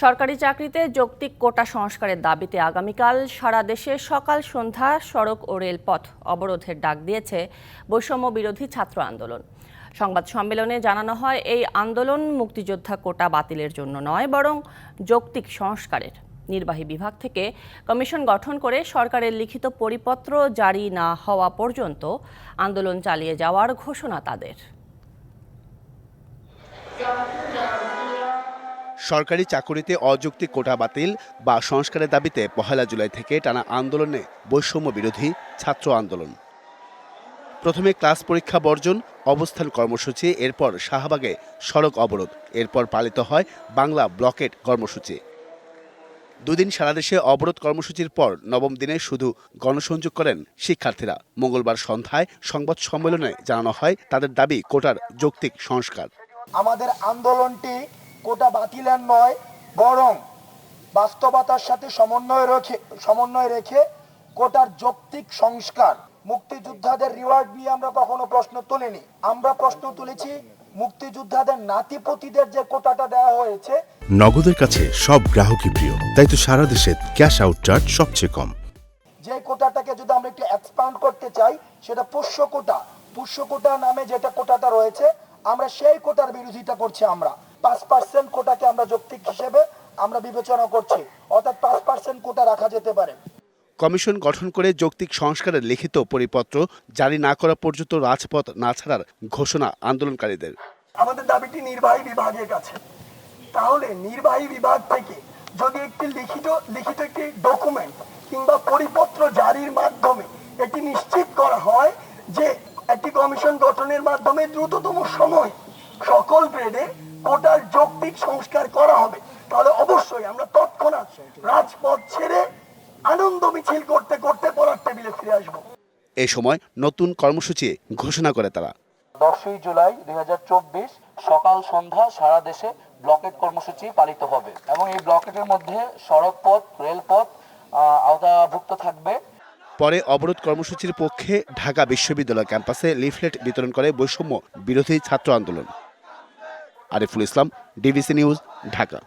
সরকারি চাকরিতে যৌক্তিক কোটা সংস্কারের দাবিতে আগামীকাল সারা দেশে সকাল সন্ধ্যা সড়ক ও রেলপথ অবরোধের ডাক দিয়েছে বৈষম্য বিরোধী ছাত্র আন্দোলন। সংবাদ সম্মেলনে জানানো হয়, এই আন্দোলন মুক্তিযোদ্ধা কোটা বাতিলের জন্য নয়, বরং যৌক্তিক সংস্কারের। নির্বাহী বিভাগ থেকে কমিশন গঠন করে সরকারের লিখিত পরিপত্র জারি না হওয়া পর্যন্ত আন্দোলন চালিয়ে যাওয়ার ঘোষণা তাদের। সরকারি চাকুরিতে অযৌক্তিক কোটা বাতিল বা সংস্কারের দাবিতে ১ জুলাই থেকে টানা আন্দোলনে বৈষম্য বিরোধী ছাত্র আন্দোলন। প্রথমে ক্লাস পরীক্ষা বর্জন, অবস্থান কর্মসূচি, এরপর শাহবাগে সড়ক অবরোধ, এরপর পালিত হয় বাংলা ব্লকেট কর্মসূচি। দুদিন সারা দেশে অবরোধ কর্মসূচির পর নবম দিনে শুধু গণসংযোগ করেন শিক্ষার্থীরা। মঙ্গলবার সন্ধ্যায় সংবাদ সম্মেলনে জানানো হয়, তাদের দাবি কোটার যৌক্তিক সংস্কার। আমাদের আন্দোলনটি কোটা বাতিলের নয়, বরং বাস্তবতার সাথে সমন্বয় রেখে কোটার যৌক্তিক সংস্কার। মুক্তিযোদ্ধাদের রিওয়ার্ড নিয়ে আমরা কখনো প্রশ্ন তুলিনি। আমরা প্রশ্ন তুলেছি মুক্তিযোদ্ধাদের নাতিপতিদের যে কোটাটা দেওয়া হয়েছে। নগদের কাছে সব গ্রাহকই প্রিয়, তাই তো সারা দেশে ক্যাশ আউট চার্জ সবচেয়ে কম। যে কোটাটাকে যদি আমরা একটু এক্সপ্যান্ড করতে চাই, সেটা পোষ্য কোটা নামে যেটা কোটাটা রয়েছে, আমরা সেই কোটার বিরোধিতা করছি। আমরা 5% কোটাকে আমরা যৌক্তিক হিসেবে আমরা বিবেচনা করছি, অর্থাৎ 5% কোটা রাখা যেতে পারে। কমিশন গঠন করে যৌক্তিক সংস্কারের লিখিত পরিপত্র জারি না করা পর্যন্ত রাজপথ না ছাড়ার ঘোষণা আন্দোলনকারীদের। আমাদের দাবিটি নির্বাহী বিভাগের কাছে। তাহলে নির্বাহী বিভাগ থেকে যদি একটি লিখিত একটি ডকুমেন্ট কিংবা পরিপত্র জারির মাধ্যমে এটি নিশ্চিত করা হয় যে একটি কমিশন গঠনের মাধ্যমে দ্রুততম সময় সকল গ্রেডে কোটার যৌক্তিক সংস্কার করা হবে, তাহলে অবশ্যই আমরা তৎক্ষণাৎ রাজপথ ছেড়ে আনন্দ মিছিল করতে করতে পড়ার টেবিলে ফিরে আসবো। এ সময় নতুন কর্মসূচি ঘোষণা করে তারা। 10 জুলাই 2024 সকাল সন্ধ্যা সারা দেশে ব্লকেট কর্মসূচি পালিত হবে এবং এই ব্লকেটের মধ্যে সড়ক পথ, রেলপথ আওতাভুক্ত থাকবে। পরে অবরোধ কর্মসূচির পক্ষে ঢাকা বিশ্ববিদ্যালয় ক্যাম্পাসে লিফলেট বিতরণ করে বৈষম্য বিরোধী ছাত্র আন্দোলন। Ariful Islam, DBC news, Dhaka.